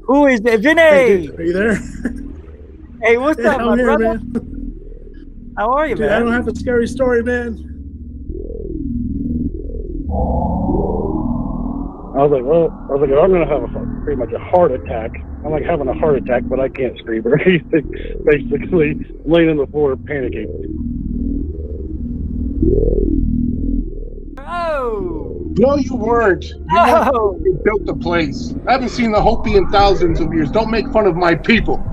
Who is it? Hey, Vinny! dude, are you there? Hey, what's Yeah, up, my I'm here, brother? man. How are you, Dude, I man? don't have a scary story, man. I'm gonna have pretty much a heart attack. I'm like having a heart attack, but I can't scream or anything. Basically, laying on the floor panicking. Oh! No, you weren't. You weren't. Oh! You built the place. I haven't seen the Hopi in thousands of years. Don't make fun of my people.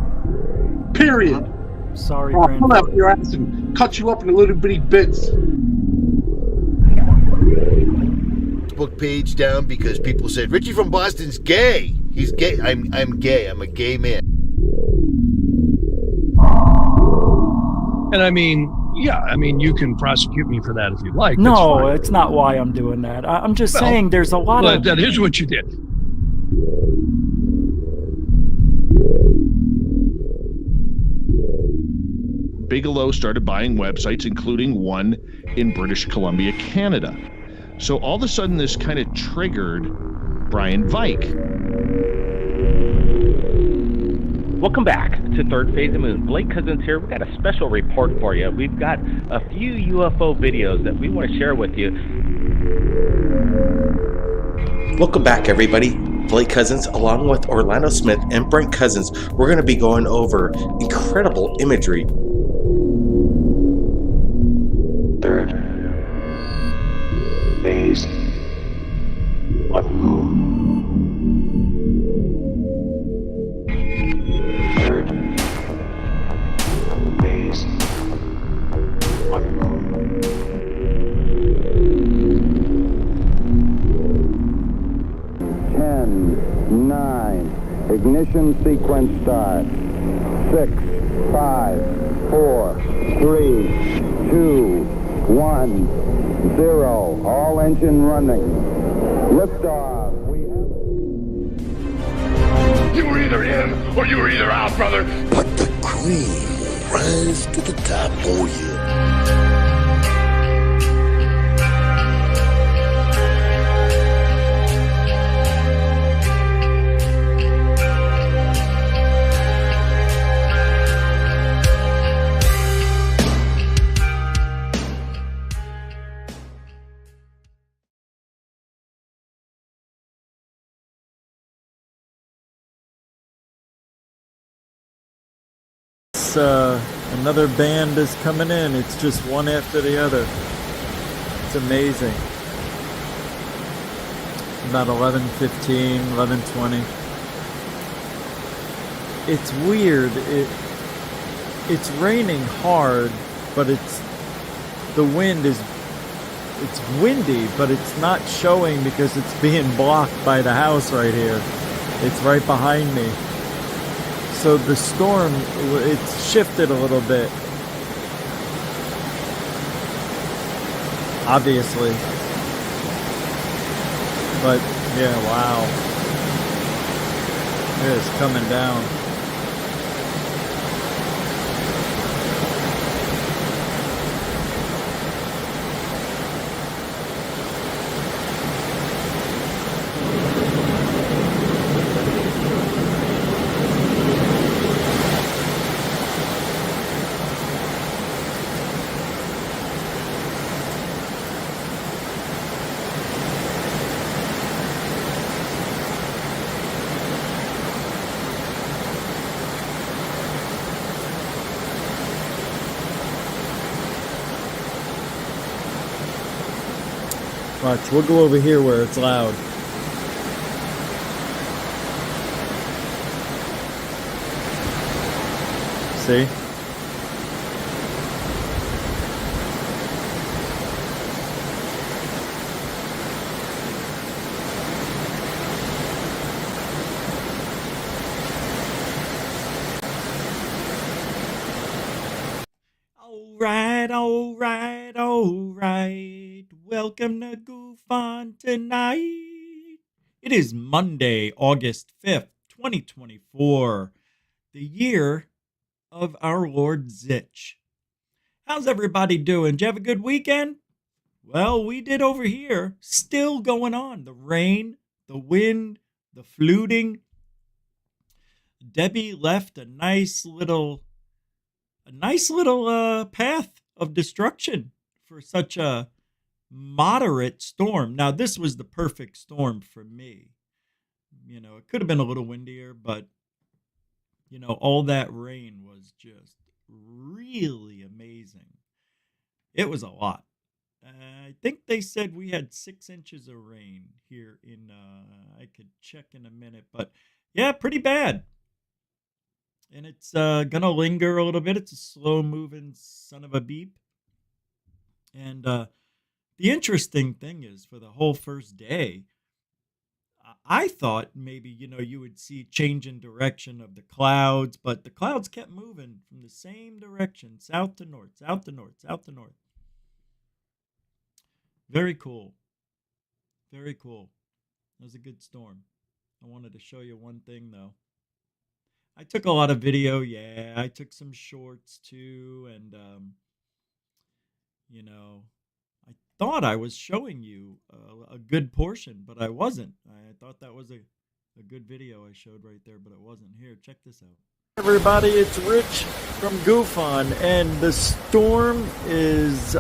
Period. Sorry, I'll come after grandfather. your ass and cut you up into little bitty bits. Facebook page down because people said Richie from Boston's gay. He's gay. I'm gay. I'm a gay man. And I mean, yeah, I mean, you can prosecute me for that if you like. No, it's not why I'm doing that. I'm just saying there's a lot of... That is what you did. Bigelow started buying websites, including one in British Columbia, Canada. So all of a sudden, this kind of triggered Brian Vike. Welcome back to Third Phase of the Moon. Blake Cousins here. We've got a special report for you. We've got a few UFO videos that we want to share with you. Welcome back, everybody. Blake Cousins, along with Orlando Smith and Brent Cousins, we're going to be going over incredible imagery. Third phase of the moon. Third phase of the moon. Ten, 9, ignition sequence start. 6, 5, 4, 3, 2, 1, 0. All engine running. Liftoff. You were either in or you were either out, brother. But the cream will rise to the top. Oh yeah. Another band is coming in. It's just one after the other. It's amazing. About 11:15, 11:20. It's weird. It's raining hard, but the wind is, it's windy, but it's not showing because it's being blocked by the house right here. It's right behind me. So the storm, it's shifted a little bit. Obviously. But, yeah, wow. It is coming down. Watch, we'll go over here where it's loud. See? All right. Welcome to GUFON tonight. It is Monday, August 5th, 2024, the year of our Lord Zitch. How's everybody doing? Did you have a good weekend? Well, we did over here. Still going on. The rain, the wind, the fluting. Debbie left a nice little path of destruction for such a moderate storm. Now, this was the perfect storm for me. You know, it could have been a little windier, but you know, all that rain was just really amazing. It was a lot. I think they said we had 6 inches of rain here in, I could check in a minute, but yeah, pretty bad. And it's gonna linger a little bit. It's a slow moving son of a beep. And the interesting thing is, for the whole first day, I thought maybe, you know, you would see change in direction of the clouds, but the clouds kept moving from the same direction, south to north, south to north, south to north. Very cool. Very cool. It was a good storm. I wanted to show you one thing, though. I took a lot of video. Yeah, I took some shorts, too. And, you know, I thought I was showing you a good portion, but I wasn't. I thought that was a good video I showed right there, but it wasn't. Here, check this out. Everybody, it's Rich from GUFON, and the storm is,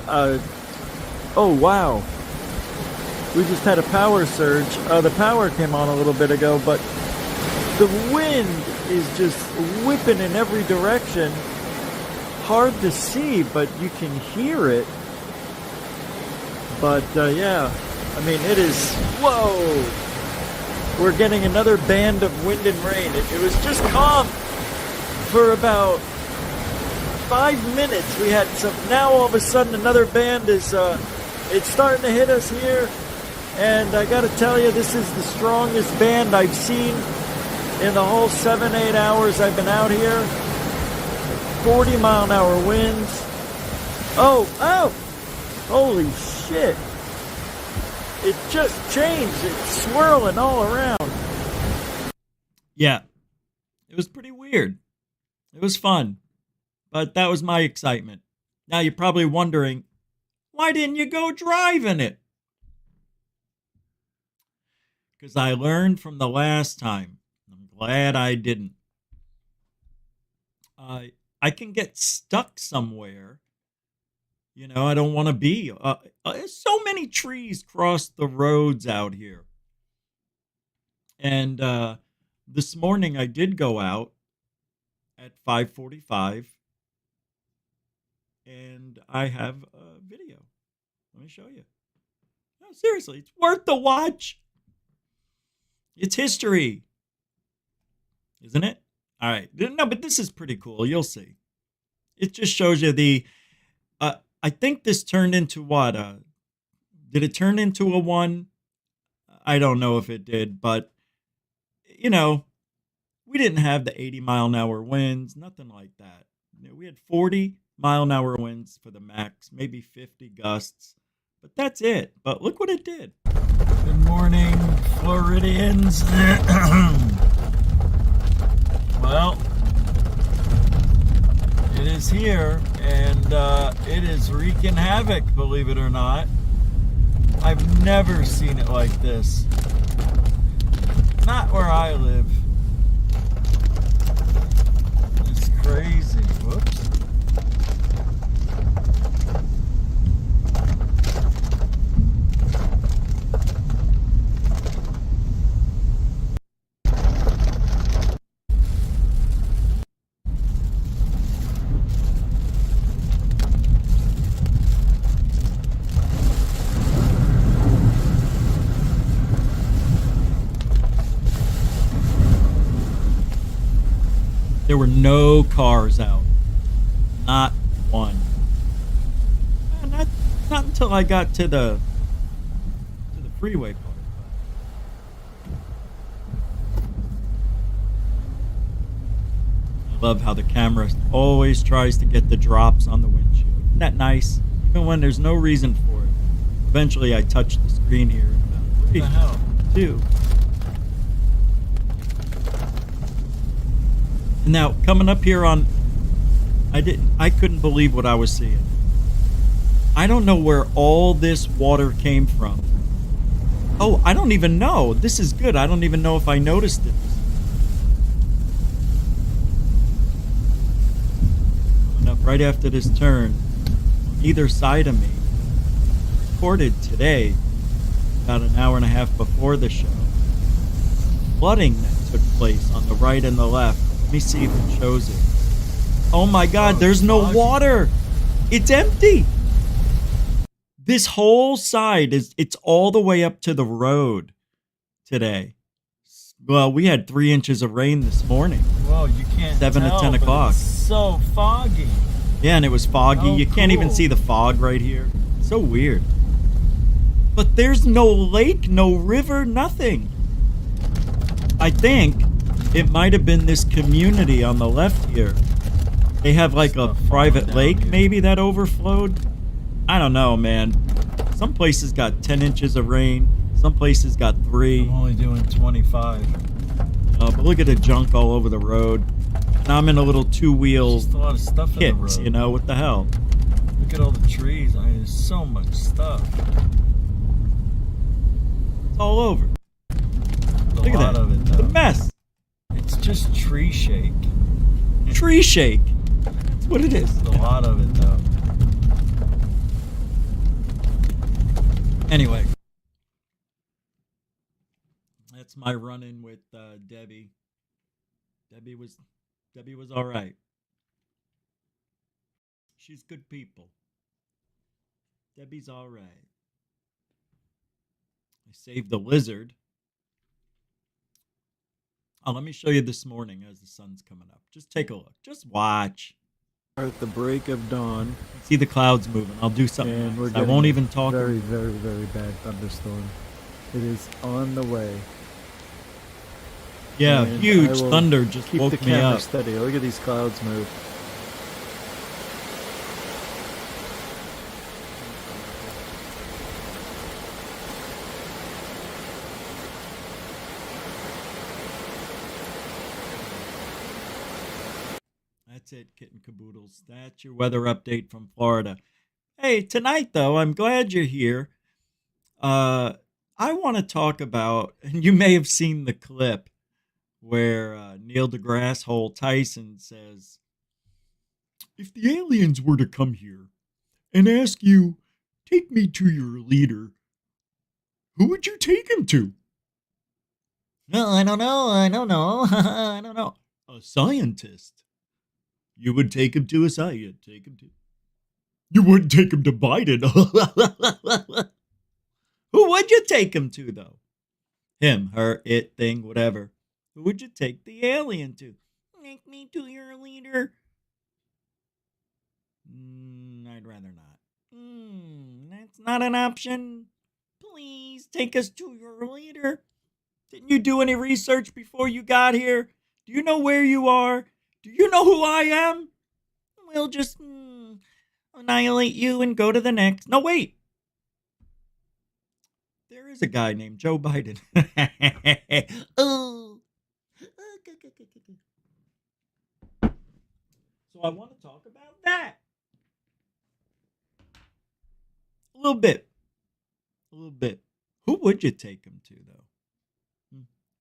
oh wow, we just had a power surge. The power came on a little bit ago, but the wind is just whipping in every direction. Hard to see, but you can hear it. But yeah, I mean, it is, whoa, we're getting another band of wind and rain. It was just calm for about 5 minutes. We had some, now all of a sudden another band is, it's starting to hit us here. And I gotta tell you, this is the strongest band I've seen in the whole 7-8 hours I've been out here. 40-mile-an-hour winds. Oh, holy shit. It just changed. It's swirling all around. Yeah, it was pretty weird. It was fun, but that was my excitement. Now you're probably wondering, why didn't you go drive in it? Because I learned from the last time. I'm glad I didn't. I can get stuck somewhere. You know, I don't want to be. So many trees cross the roads out here. And this morning I did go out at 5:45, and I have a video. Let me show you. No, seriously, it's worth the watch. It's history, isn't it? All right. No, but this is pretty cool. You'll see. It just shows you the, I think this turned into what? Did it turn into a 1? I don't know if it did, but, you know, we didn't have the 80-mile-an-hour winds, nothing like that. You know, we had 40-mile-an-hour winds for the max, maybe 50 gusts, but that's it. But look what it did. Good morning, Floridians. Well, it is here, and it is wreaking havoc, believe it or not. I've never seen it like this. Not where I live. It's crazy. Whoops. There were no cars out. Not one. Not until I got to the freeway part. I love how the camera always tries to get the drops on the windshield. Isn't that nice? Even when there's no reason for it. Eventually I touched the screen here in about 3, What the hell? 2. Now, coming up here on, I couldn't believe what I was seeing. I don't know where all this water came from. Oh, I don't even know. This is good. I don't even know if I noticed it. right after this turn on either side of me. Recorded today, about an hour and a half before the show. Flooding that took place on the right and the left. Let me see if it shows it. Oh my God, there's no water. It's empty. This whole side it's all the way up to the road today. Well, we had 3 inches of rain this morning. Whoa, you can't 7 tell, to 10 but o'clock. it's so foggy. Yeah, and it was foggy. Oh, You can't even cool. see the fog right here. So weird. But there's no lake, no river, nothing. I think it might have been this community on the left here. They have like a private lake maybe that overflowed. I don't know, man. Some places got 10 inches of rain. Some places got 3. I'm only doing 25. But look at the junk all over the road. Now I'm in a little two-wheel Just a lot of stuff in the kit, road. you know, what the hell? Look at all the trees. I mean, there's so much stuff. It's all over. A Look at lot that. of it, It's a though. mess. It's just tree shake. Tree shake. That's what it is. A lot of it, though. Anyway. That's my run-in with Debbie. Debbie was all right. She's good people. Debbie's all right. I saved the lizard. Oh, let me show you this morning as the sun's coming up. Just take a look. Just watch. At the break of dawn, See the clouds moving. I'll do something. and we're Nice. I getting won't a even talk. very, very, very bad thunderstorm. It is on the way. Yeah, And huge I will thunder just keep woke the me camera up. steady. Look at these clouds move. That's it, kitten caboodles. That's your weather update from Florida. Hey, tonight though, I'm glad you're here. I want to talk about, and you may have seen the clip where Neil deGrasse Hole Tyson says, if the aliens were to come here and ask you, take me to your leader, who would you take him to? No, I don't know. I don't know. I don't know. A scientist. You would take him to a scientist. Take him to. You wouldn't take him to Biden. Who would you take him to, though? Him, her, it, thing, whatever. Who would you take the alien to? Take me to your leader. I'd rather not. That's not an option. Please take us to your leader. Didn't you do any research before you got here? Do you know where you are? Do you know who I am? We'll just annihilate you and go to the next. No, wait. There is a guy named Joe Biden. Oh. So I want to talk about that. A little bit. Who would you take him to, though?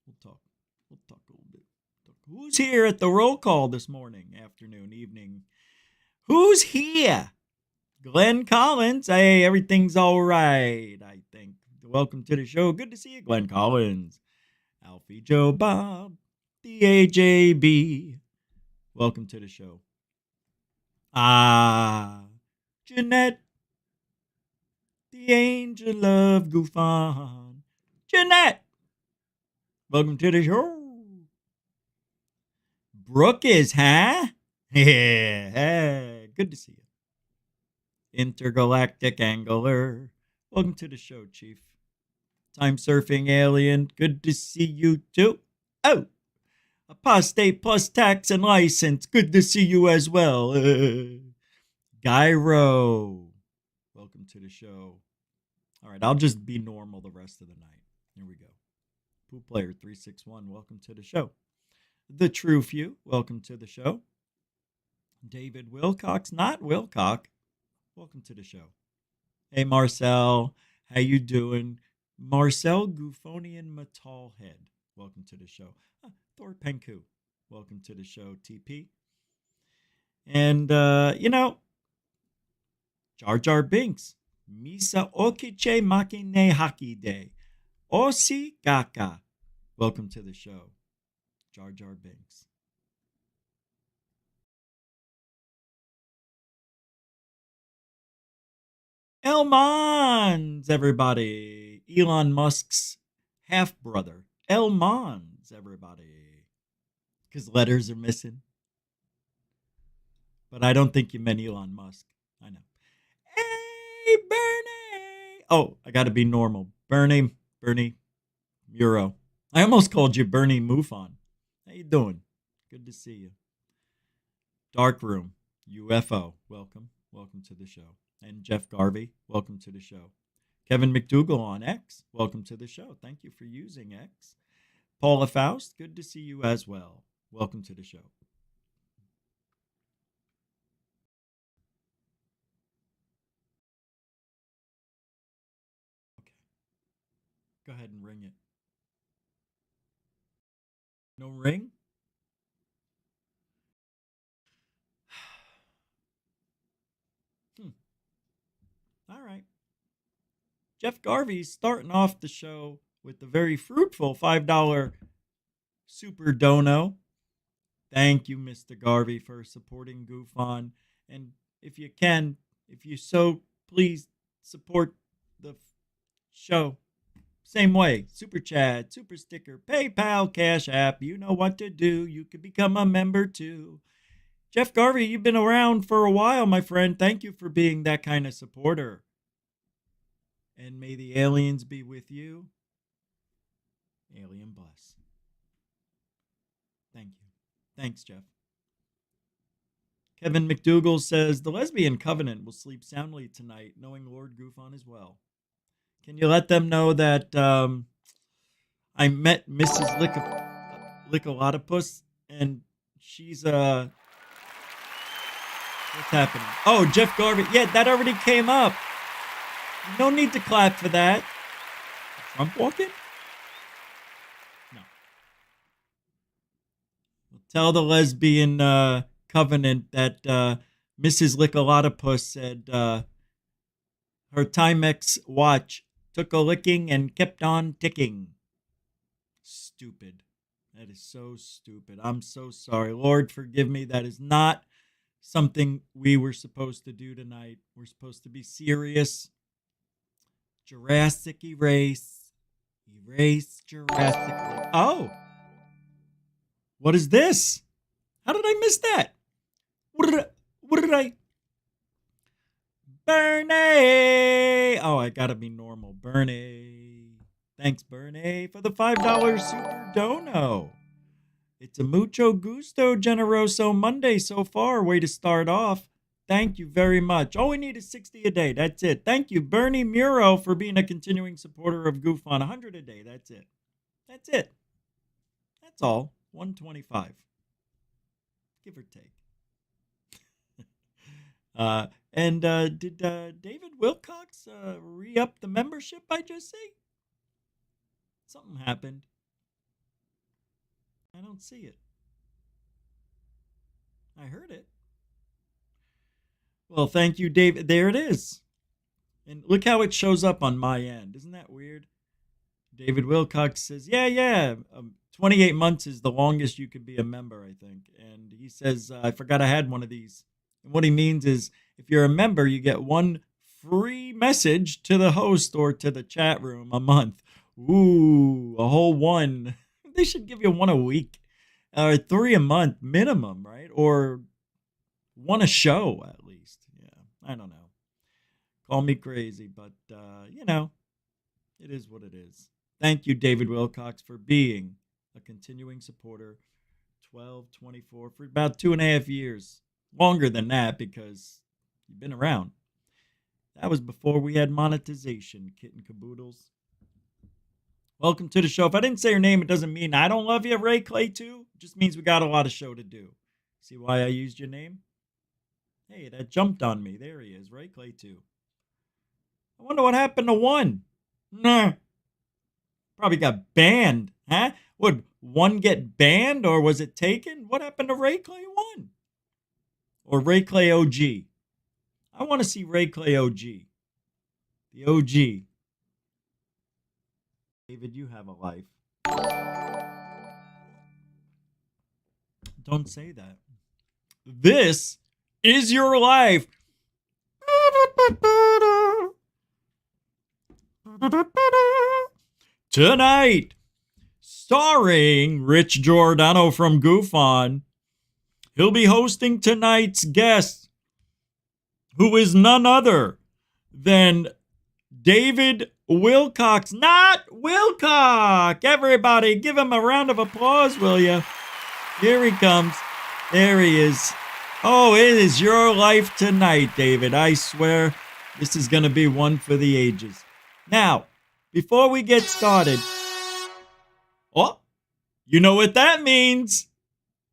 We'll talk a little bit. Who's here at the roll call this morning, afternoon, evening? Who's here? Glenn Collins. Hey, everything's all right, I think. Welcome to the show. Good to see you, Glenn Collins. Alfie, Joe, Bob, the AJB. Welcome to the show. Jeanette, the angel of GUFON. Jeanette, welcome to the show. Brooke is, huh? Yeah, good to see you. Intergalactic Angler. Welcome to the show, Chief. Time surfing alien. Good to see you too. Oh, apostate plus tax and license. Good to see you as well. Gyro. Welcome to the show. All right, I'll just be normal the rest of the night. Here we go. Pool Player 361. Welcome to the show. The True Few. Welcome to the show. David Wilcox, not Wilcock. Welcome to the show. Hey, Marcel. How you doing? Marcel Gufonian Metalhead. Welcome to the show. Thor Penku. Welcome to the show, TP. And, Jar Jar Binks. Misa okiche makine haki de. Osi gaka. Welcome to the show, Jar Jar Binks. Elmons, everybody. Elon Musk's half-brother. Elmons, everybody. Because letters are missing. But I don't think you meant Elon Musk. I know. Hey, Bernie. Oh, I got to be normal. Bernie Muro. I almost called you Bernie Mufon. How you doing? Good to see you. Dark Room, UFO. Welcome to the show. And Jeff Garvey, welcome to the show. Kevin McDougall on X, welcome to the show. Thank you for using X. Paula Faust, good to see you as well. Welcome to the show. Okay. Go ahead and ring it. No ring? All right. Jeff Garvey's starting off the show with the very fruitful $5 Super Dono. Thank you, Mr. Garvey, for supporting GUFON. And if you can, if you so please support the show, same way. Super Chat, Super Sticker, PayPal, Cash App. You know what to do. You can become a member too. Jeff Garvey, you've been around for a while, my friend. Thank you for being that kind of supporter. And may the aliens be with you. Alien bless. Thank you. Thanks, Jeff. Kevin McDougall says, the lesbian covenant will sleep soundly tonight, knowing Lord GUFON as well. Can you let them know that I met Mrs. Lickalotopus, and she's, what's happening? Oh, Jeff Garvey. Yeah, that already came up. No need to clap for that. Trump walking? No. We'll tell the lesbian covenant that Mrs. Lickalotopus said her Timex watch took a licking and kept on ticking. Stupid. That is so stupid. I'm so sorry. Lord, forgive me. That is not something we were supposed to do tonight. We're supposed to be serious. Jurassic erase. Erase Jurassic. Oh. What is this? How did I miss that? What did I? Bernie! Oh, I gotta be normal. Bernie. Thanks, Bernie, for the $5 Super Dono. It's a mucho gusto generoso Monday so far. Way to start off. Thank you very much. All we need is 60 a day. That's it. Thank you, Bernie Muro, for being a continuing supporter of GUFON. 100 a day. That's it. That's it. That's all. 125. Give or take. Did David Wilcox re-up the membership, I just see? Something happened. I don't see it. I heard it. Well, thank you, David. There it is. And look how it shows up on my end. Isn't that weird? David Wilcox says, yeah. 28 months is the longest you could be a member, I think. And he says, I forgot I had one of these. And what he means is if you're a member, you get one free message to the host or to the chat room a month. Ooh, a whole one. They should give you one a week or 3 a month minimum, right? Or one a show at least. Yeah, I don't know. Call me crazy, but, it is what it is. Thank you, David Wilcox, for being a continuing supporter. 1224 for about 2.5 years. Longer than that because you've been around. That was before we had monetization, kitten caboodles. Welcome to the show. If I didn't say your name, it doesn't mean I don't love you, Ray Clay, too. It just means we got a lot of show to do. See why I used your name? Hey, that jumped on me. There he is, Ray Clay, too. I wonder what happened to one. Nah. Probably got banned, huh? Would one get banned or was it taken? What happened to Ray Clay 1? or Ray Clay OG? I want to see Ray Clay OG. The OG. David, you have a life. Don't say that. This is your life. Tonight, starring Rich Giordano from GUFON, he'll be hosting tonight's guest, who is none other than David Wilcox. Not Wilcock! Everybody, give him a round of applause, will you? Here he comes. There he is. Oh, it is your life tonight, David. I swear this is going to be one for the ages. Now, before we get started, oh, you know what that means.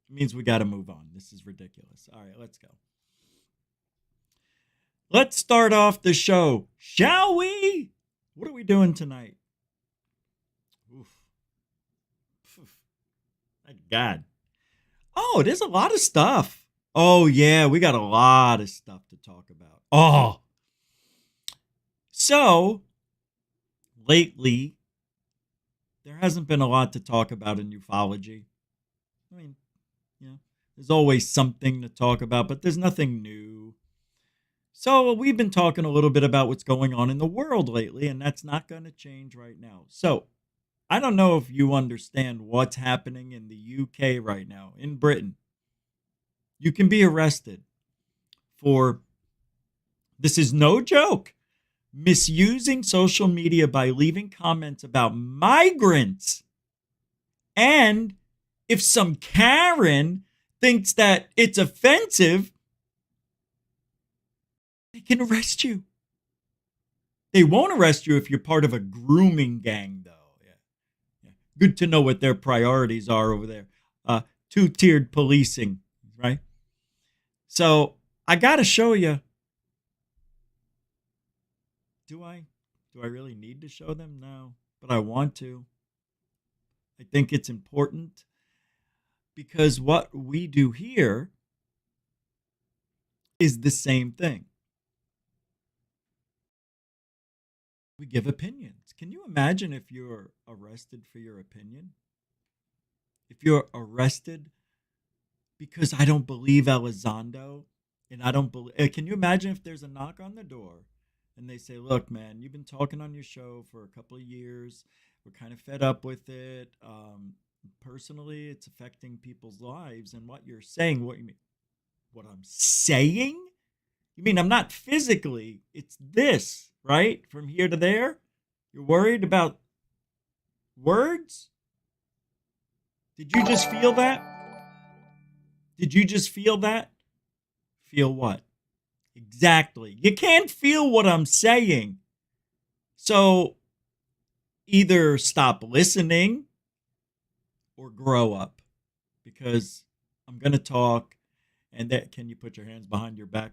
It means we got to move on. This is ridiculous. All right, let's go. Let's start off the show, shall we? What are we doing tonight? Oof. Thank God. Oh, there's a lot of stuff. Oh, yeah, we got a lot of stuff to talk about. Oh. So, lately, there hasn't been a lot to talk about in ufology. I mean, there's always something to talk about, but there's nothing new. So we've been talking a little bit about what's going on in the world lately, and that's not going to change right now. So I don't know if you understand what's happening in the UK right now, in Britain. You can be arrested for, this is no joke, misusing social media by leaving comments about migrants. And if some Karen thinks that it's offensive, they can arrest you. They won't arrest you if you're part of a grooming gang, though. Yeah. Good to know what their priorities are over there. Two-tiered policing, right? So I got to show you. Do I really need to show them? No, but I want to. I think it's important because what we do here is the same thing. We give opinions. Can you imagine if you're arrested for your opinion? If you're arrested because I don't believe Elizondo, and I don't believe... Can you imagine if there's a knock on the door and they say, look, man, you've been talking on your show for a couple of years. We're kind of fed up with it. Personally, it's affecting people's lives. And what you're saying, what you mean? What I'm saying? You mean I'm not physically, it's this, right? From here to there? You're worried about words? Did you just feel that? Did you just feel that? Feel what? Exactly. You can't feel what I'm saying. So either stop listening or grow up, because I'm going to talk. And that, can you put your hands behind your back?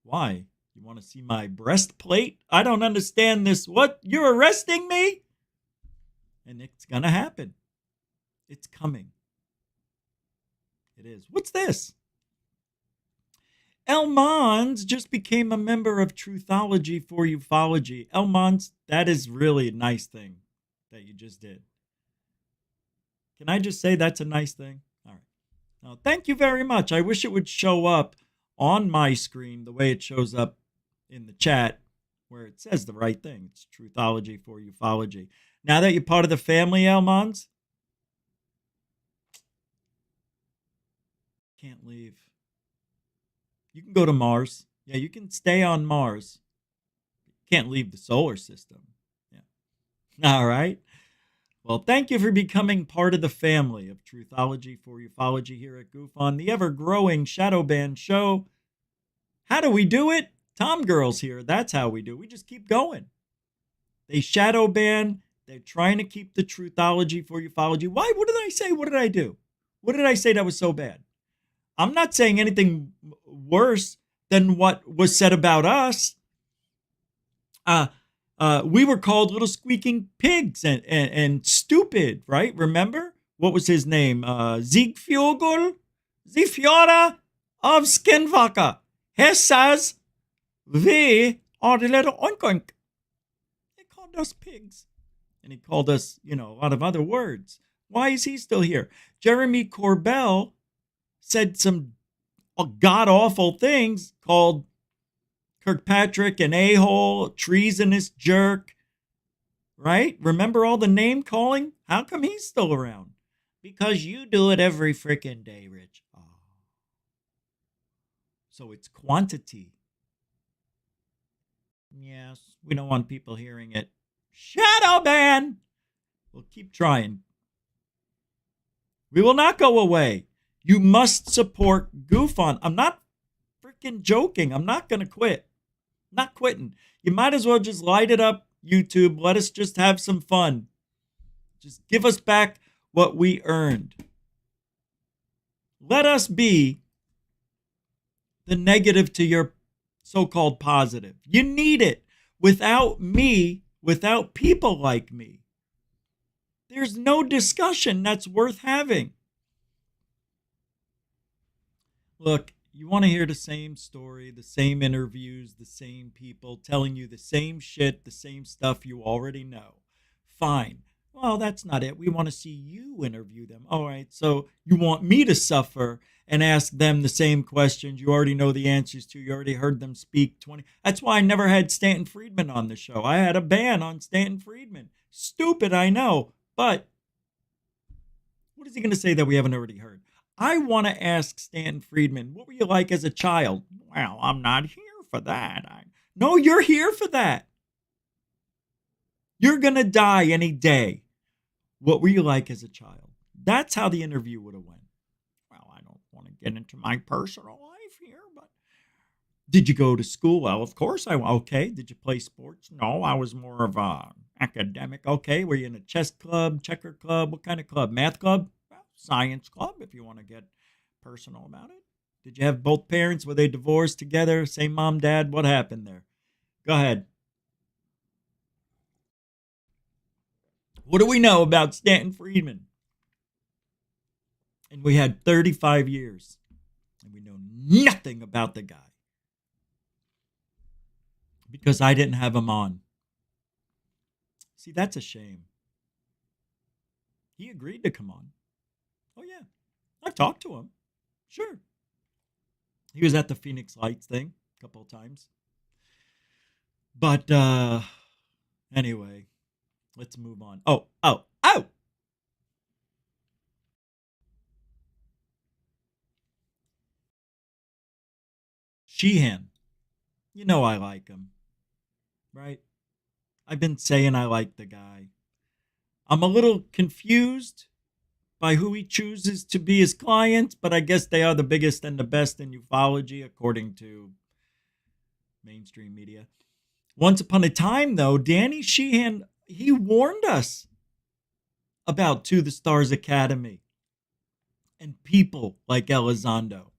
Why? You want to see my breastplate? I don't understand this. What? You're arresting me? And it's going to happen. It's coming. It is. What's this? El Mons just became a member of Truthology for Ufology. El Mons, that is really a nice thing that you just did. Can I just say that's a nice thing? All right. Now, thank you very much. I wish it would show up on my screen the way it shows up in the chat where it says the right thing. It's Truthology for Ufology. Now that you're part of the family, El Mons, can't leave. You can go to Mars. Yeah, you can stay on Mars. Can't leave the solar system. Yeah. All right. Well, thank you for becoming part of the family of Truthology for Ufology here at GUFON, the ever-growing shadow band show. How do we do it? Tom Girl's here. That's how we do it. We just keep going. They shadow ban. They're trying to keep the Truthology for Ufology. Why? What did I say? What did I do? What did I say that was so bad? I'm not saying anything worse than what was said about us. We were called little squeaking pigs and stupid, right? Remember? What was his name? Ziegfjorgel? Ziegfjorda? of Skinwalker. He says we are the little oink oink. He called us pigs. And he called us, a lot of other words. Why is he still here? Jeremy Corbell said some god-awful things, called Kirkpatrick an a-hole, treasonous jerk, right? Remember all the name calling? How come he's still around? Because you do it every freaking day, Rich. Oh. So it's quantity. Yes, we don't want people hearing it. Shadow ban! We'll keep trying. We will not go away. You must support GUFON. I'm not freaking joking. I'm not going to quit. Not quitting. You might as well just light it up, YouTube. Let us just have some fun. Just give us back what we earned. Let us be the negative to your so-called positive. You need it. Without me, without people like me, there's no discussion that's worth having. Look, you want to hear the same story, the same interviews, the same people telling you the same shit, the same stuff you already know. Fine. Well, that's not it. We want to see you interview them. All right, so you want me to suffer and ask them the same questions you already know the answers to. You already heard them speak 20. That's why I never had Stanton Friedman on the show. I had a ban on Stanton Friedman. Stupid, I know. But what is he going to say that we haven't already heard? I want to ask Stanton Friedman, what were you like as a child? Well, I'm not here for that. No, you're here for that. You're going to die any day. What were you like as a child? That's how the interview would have went. Well, I don't want to get into my personal life here, but did you go to school? Well, of course I went. Okay. Did you play sports? No, I was more of a academic. Okay. Were you in a chess club, checker club? What kind of club? Math club? Well, science club, if you want to get personal about it. Did you have both parents? Were they divorced together? Same mom, dad? What happened there? Go ahead. What do we know about Stanton Friedman? And we had 35 years. And we know nothing about the guy. Because I didn't have him on. See, that's a shame. He agreed to come on. Oh, yeah. I've talked to him. Sure. He was at the Phoenix Lights thing a couple of times. But anyway, let's move on. Oh! Sheehan. You know I like him. Right? I've been saying I like the guy. I'm a little confused by who he chooses to be his clients, but I guess they are the biggest and the best in ufology, according to mainstream media. Once upon a time, though, Danny Sheehan, he warned us about To the Stars Academy and people like Elizondo.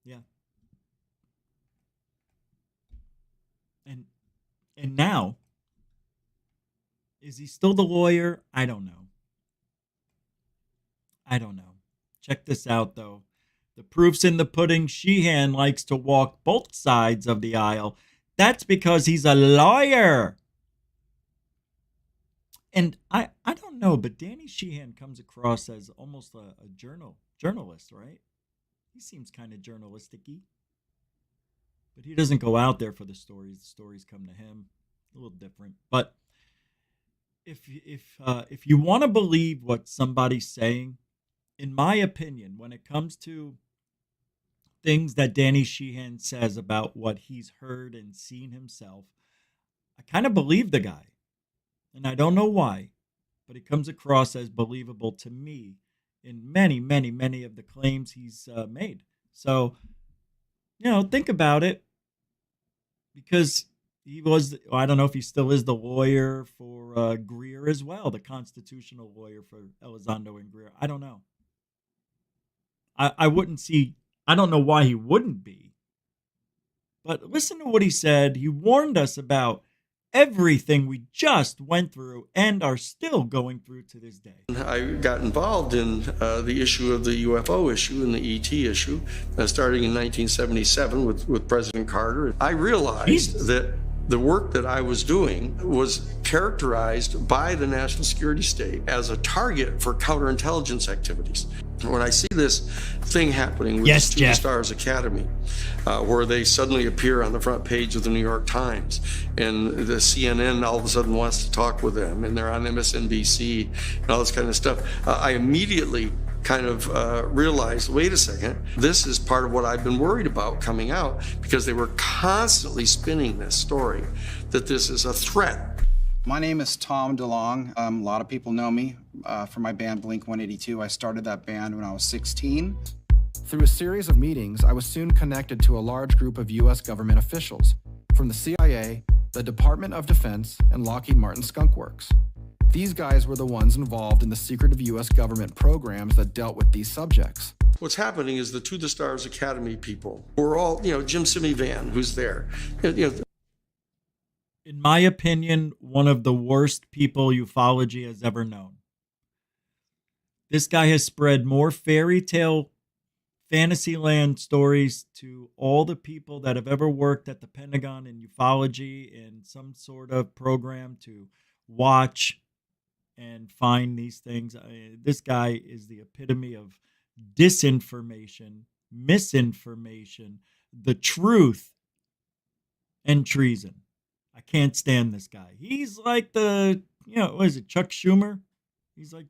Yeah. And now, is he still the lawyer? I don't know. Check this out, though. The proof's in the pudding. Sheehan likes to walk both sides of the aisle. That's because he's a lawyer. And I don't know, but Danny Sheehan comes across as almost a journalist, right? He seems kind of journalistic-y. But he doesn't go out there for the stories. The stories come to him. A little different. But if you want to believe what somebody's saying, in my opinion, when it comes to things that Danny Sheehan says about what he's heard and seen himself, I kind of believe the guy. And I don't know why, but he comes across as believable to me in many, many, many of the claims he's made. So, think about it. Because he was, I don't know if he still is the lawyer for Greer as well, the constitutional lawyer for Elizondo and Greer. I don't know. I wouldn't see, I don't know why he wouldn't be. But listen to what he said. He warned us about everything we just went through and are still going through to this day. I got involved in the issue of the UFO issue and the ET issue, starting in 1977 with President Carter. I realized that the work that I was doing was characterized by the national security state as a target for counterintelligence activities. When I see this thing happening with Yes, the Jeff. Stars Academy, where they suddenly appear on the front page of the New York Times, and the CNN all of a sudden wants to talk with them, and they're on MSNBC and all this kind of stuff, I immediately kind of realized, wait a second, this is part of what I've been worried about coming out, because they were constantly spinning this story that this is a threat. My name is Tom DeLong. A lot of people know me from my band Blink-182. I started that band when I was 16. Through a series of meetings, I was soon connected to a large group of U.S. government officials from the CIA, the Department of Defense, and Lockheed Martin Skunk Works. These guys were the ones involved in the secretive U.S. government programs that dealt with these subjects. What's happening is the To the Stars Academy people, we're all, Jim Simi Van, who's there. In my opinion, one of the worst people ufology has ever known. This guy has spread more fairy tale Fantasyland stories to all the people that have ever worked at the Pentagon in ufology in some sort of program to watch and find these things. This guy is the epitome of disinformation, misinformation, the truth, and treason. I can't stand this guy. He's like the, what is it, Chuck Schumer? He's like,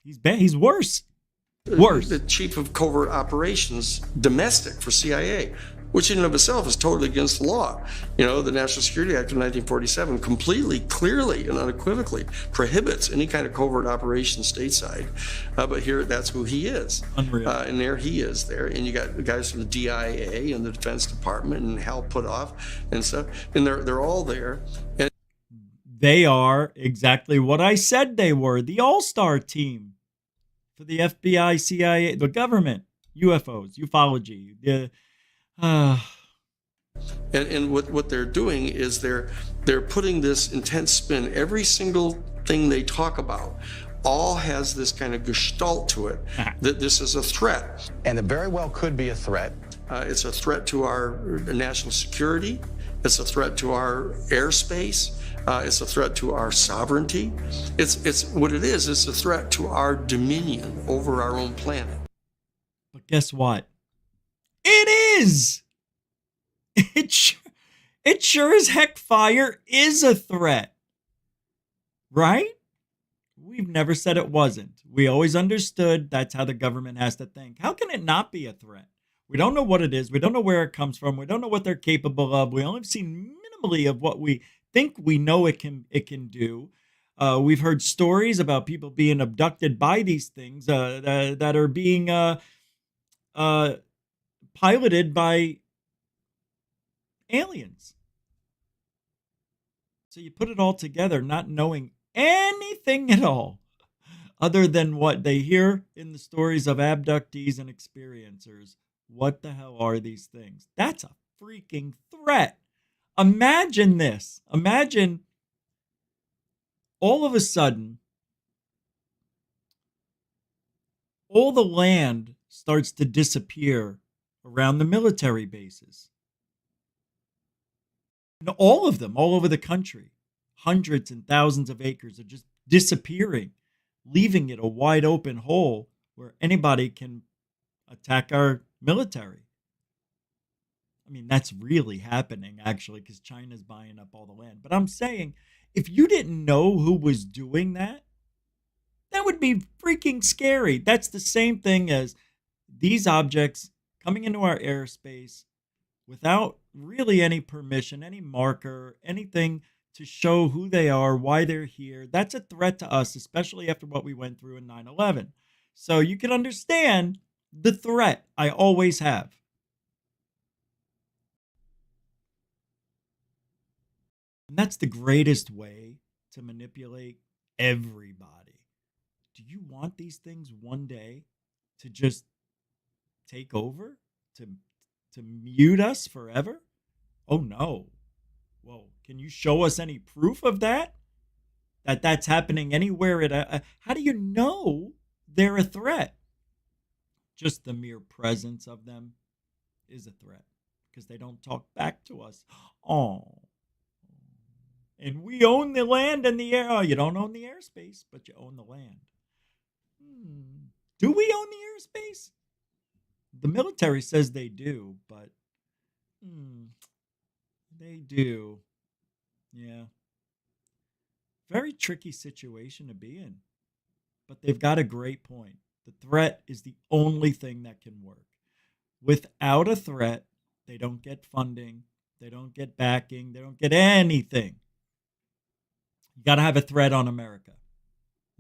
he's bad. He's worse. Worse. The chief of covert operations, domestic for CIA, which in and of itself is totally against the law. The National Security Act of 1947 completely, clearly, and unequivocally prohibits any kind of covert operation stateside. But here, that's who he is. Unreal. And there he is there. And you got the guys from the DIA and the Defense Department and Hal Puthoff and stuff. And they're all there. And they are exactly what I said they were. The all-star team for the FBI, CIA, the government, UFOs, ufology, And what they're doing is they're putting this intense spin. Every single thing they talk about all has this kind of gestalt to it, that this is a threat. And it very well could be a threat. It's a threat to our national security. It's a threat to our airspace. It's a threat to our sovereignty. It's what it is. It's a threat to our dominion over our own planet. But guess what? It is. It sure as heck fire is a threat. Right? We've never said it wasn't. We always understood that's how the government has to think. How can it not be a threat? We don't know what it is. We don't know where it comes from. We don't know what they're capable of. We only have seen minimally of what we think we know it can do. We've heard stories about people being abducted by these things that are being piloted by aliens. So you put it all together, not knowing anything at all other than what they hear in the stories of abductees and experiencers. What the hell are these things? That's a freaking threat. Imagine this. Imagine all of a sudden, all the land starts to disappear around the military bases. And all of them, all over the country. Hundreds and thousands of acres are just disappearing, leaving it a wide open hole where anybody can attack our military. I mean, that's really happening, actually, because China's buying up all the land. But I'm saying, if you didn't know who was doing that, that would be freaking scary. That's the same thing as these objects coming into our airspace without really any permission, any marker, anything to show who they are, why they're here. That's a threat to us, especially after what we went through in 9/11. So you can understand the threat I always have. And that's the greatest way to manipulate everybody. Do you want these things one day to just take over? To mute us forever? Oh no. Well, can you show us any proof of that? That that's happening anywhere how do you know they're a threat? Just the mere presence of them is a threat because they don't talk back to us. Oh. And we own the land and the air. Oh, you don't own the airspace, but you own the land. Do we own the airspace? The military says they do, but they do. Yeah. Very tricky situation to be in. But they've got a great point. The threat is the only thing that can work. Without a threat, they don't get funding, they don't get backing, they don't get anything. You got to have a threat on America.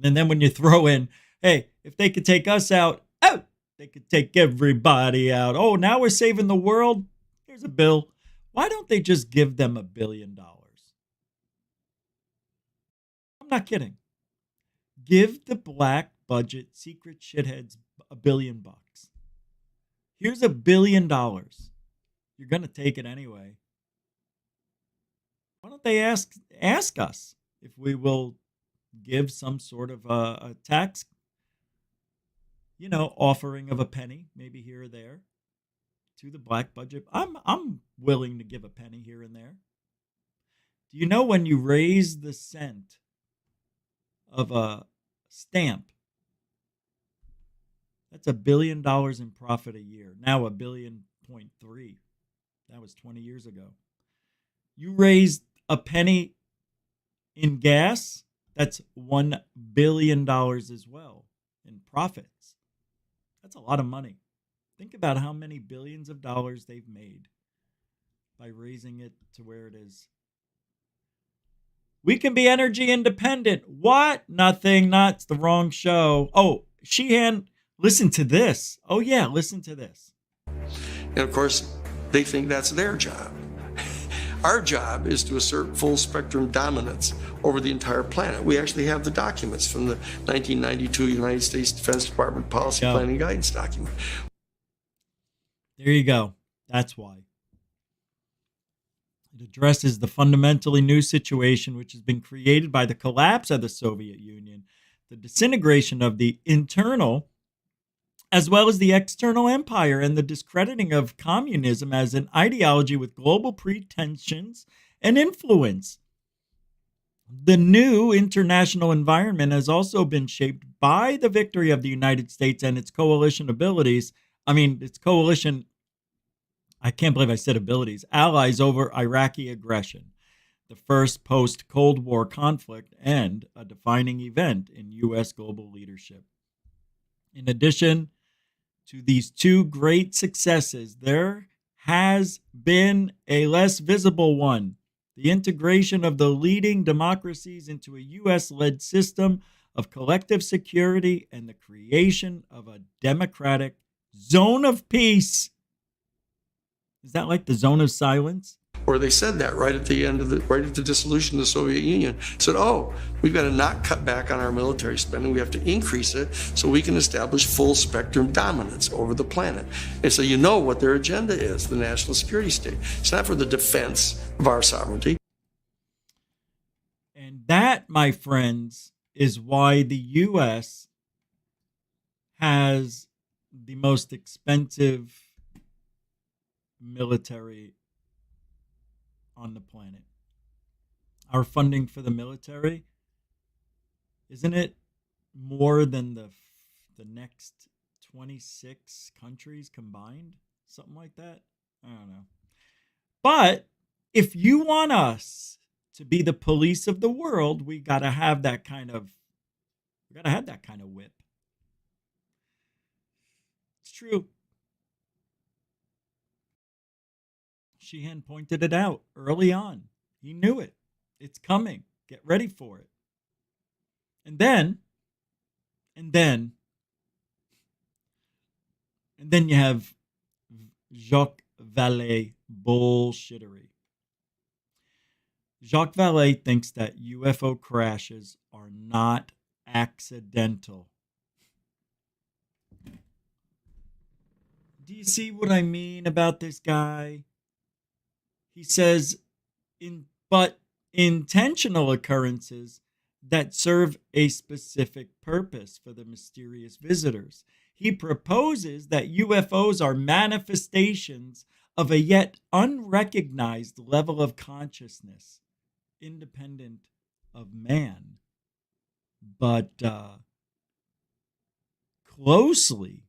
And then when you throw in, hey, if they could take us out, oh, they could take everybody out. Oh, now we're saving the world. Here's a bill. Why don't they just give them $1 billion? I'm not kidding. Give the black budget secret shitheads $1 billion. Here's $1 billion. You're going to take it anyway. Why don't they ask us if we will give some sort of a tax, offering of a penny, maybe here or there, to the black budget? I'm willing to give a penny here and there. Do you know when you raise the cent of a stamp, that's $1 billion in profit a year. Now $1.3 billion. That was 20 years ago. You raised a penny in gas, that's $1 billion as well in profits. That's a lot of money. Think about how many billions of dollars they've made by raising it to where it is. We can be energy independent. What? Nothing. That's the wrong show. Oh, Sheehan, listen to this. Oh, yeah, listen to this. And of course, they think that's their job. Our job is to assert full spectrum dominance over the entire planet. We actually have the documents from the 1992 United States Defense Department Policy Planning Guidance document. There you go. That's why. It addresses the fundamentally new situation which has been created by the collapse of the Soviet Union, the disintegration of the internal as well as the external empire, and the discrediting of communism as an ideology with global pretensions and influence. The new international environment has also been shaped by the victory of the United States and its coalition abilities. Its coalition, I can't believe I said abilities, allies over Iraqi aggression, the first post-Cold War conflict and a defining event in U.S. global leadership. In addition to these two great successes, there has been a less visible one: the integration of the leading democracies into a U.S.-led system of collective security and the creation of a democratic zone of peace. Is that like the zone of silence? Or they said that right at the dissolution of the Soviet Union. Said, oh, we've got to not cut back on our military spending. We have to increase it so we can establish full spectrum dominance over the planet. And so you know what their agenda is, the national security state. It's not for the defense of our sovereignty. And that, my friends, is why the U.S. has the most expensive military on the planet. Our funding for the military, isn't it more than the next 26 countries combined? Something like that? I don't know. But if you want us to be the police of the world, we got to have that kind of whip. It's true. Sheehan pointed it out early on. He knew it. It's coming. Get ready for it. And then you have Jacques Vallée bullshittery. Jacques Vallée thinks that UFO crashes are not accidental. Do you see what I mean about this guy? He says but intentional occurrences that serve a specific purpose for the mysterious visitors. He proposes that UFOs are manifestations of a yet unrecognized level of consciousness, independent of man, but closely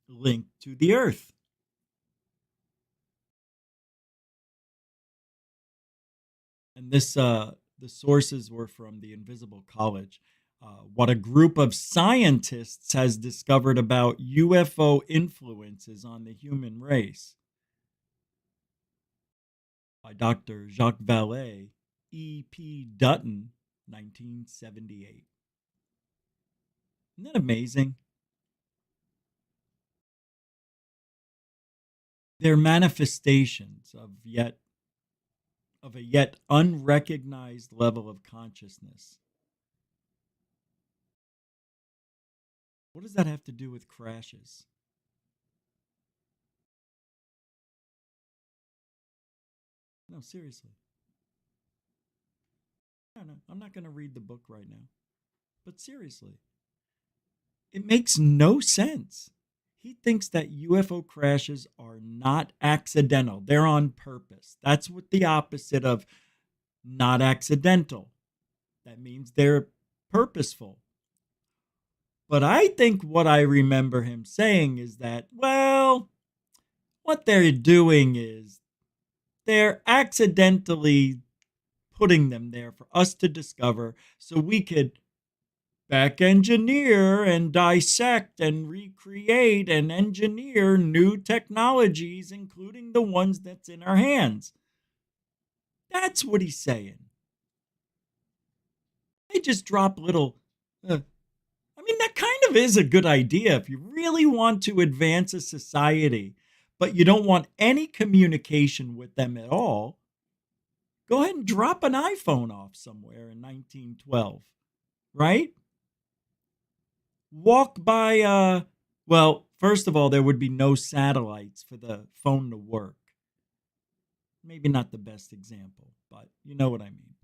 linked to the Earth. And this, the sources were from the Invisible College. What a group of scientists has discovered about UFO influences on the human race. By Dr. Jacques Vallée, E.P. Dutton, 1978. Isn't that amazing? They're manifestations of a yet unrecognized level of consciousness. What does that have to do with crashes? No, seriously. No, I'm not going to read the book right now. But seriously, it makes no sense. He thinks that UFO crashes are not accidental. They're on purpose. That's what the opposite of not accidental. That means they're purposeful. But I think what I remember him saying is that, well, what they're doing is they're accidentally putting them there for us to discover so we could back engineer and dissect and recreate and engineer new technologies, including the ones that's in our hands. That's what he's saying. They just drop little. I mean, that kind of is a good idea if you really want to advance a society, but you don't want any communication with them at all. Go ahead and drop an iPhone off somewhere in 1912, right? Walk by, well, first of all, there would be no satellites for the phone to work. Maybe not the best example, but you know what I mean.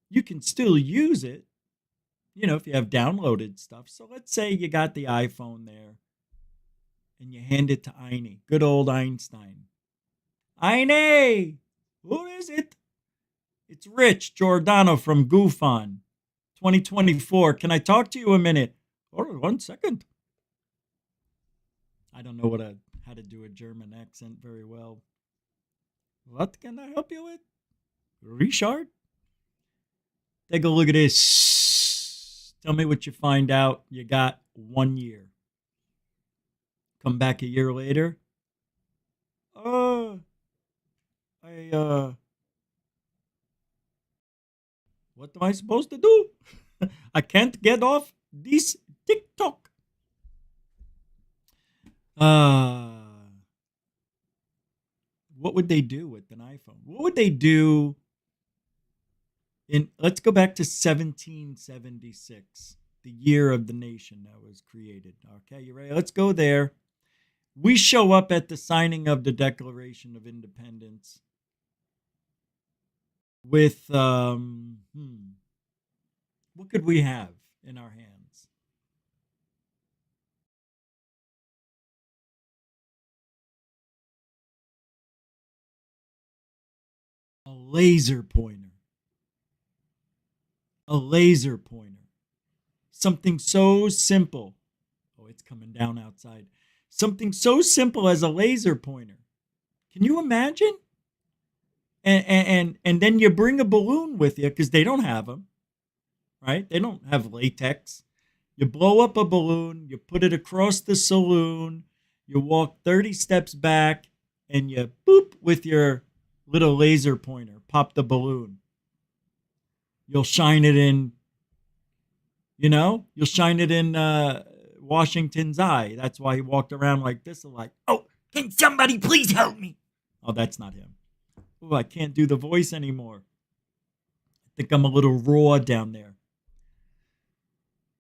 You can still use it, you know, if you have downloaded stuff. So let's say you got the iPhone there and you hand it to Eine, good old Einstein. Eine, who is it? It's Rich Giordano from GUFON 2024. Can I talk to you a minute? Oh, 1 second. I don't know how to do a German accent very well. What can I help you with? Richard? Take a look at this. Tell me what you find out. You got 1 year. Come back a year later. What am I supposed to do? I can't get off this TikTok. What would they do with an iPhone? What would they do let's go back to 1776, the year of the nation that was created. Okay, you ready? Let's go there. We show up at the signing of the Declaration of Independence with, what could we have in our hands? A laser pointer. A laser pointer. Something so simple. Oh, it's coming down outside. Something so simple as a laser pointer. Can you imagine? And then you bring a balloon with you because they don't have them, right? They don't have latex. You blow up a balloon, you put it across the saloon, you walk 30 steps back, and you boop with your little laser pointer, pop the balloon. You'll shine it in, you'll shine it in Washington's eye. That's why he walked around like this, like, oh, can somebody please help me? Oh, that's not him. Oh, I can't do the voice anymore. I think I'm a little raw down there.